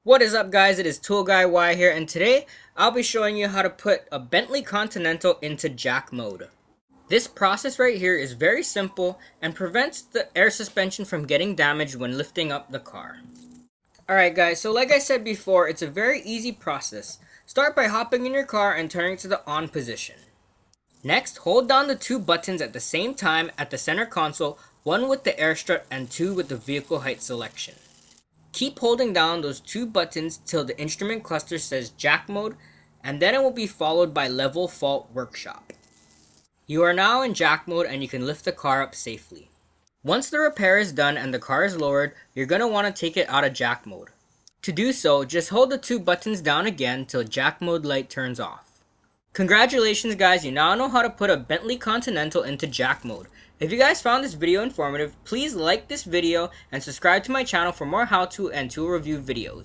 What is up, guys? It is Tool Guy Y here, and today I'll be showing you how to put a Bentley Continental into jack mode. This process right here is very simple and prevents the air suspension from getting damaged when lifting up the car. Alright guys, so like I said before, it's a very easy process. Start by hopping in your car and turning to the on position. Next, hold down the two buttons at the same time at the center console, one with the air strut and two with the vehicle height selection. Keep holding down those two buttons till the instrument cluster says jack mode, and then it will be followed by level fault workshop. You are now in jack mode and you can lift the car up safely. Once the repair is done and the car is lowered, you're going to want to take it out of jack mode. To do so, just hold the two buttons down again till jack mode light turns off. Congratulations guys, you now know how to put a Bentley Continental into jack mode. If you guys found this video informative, please like this video and subscribe to my channel for more how-to and tool review videos.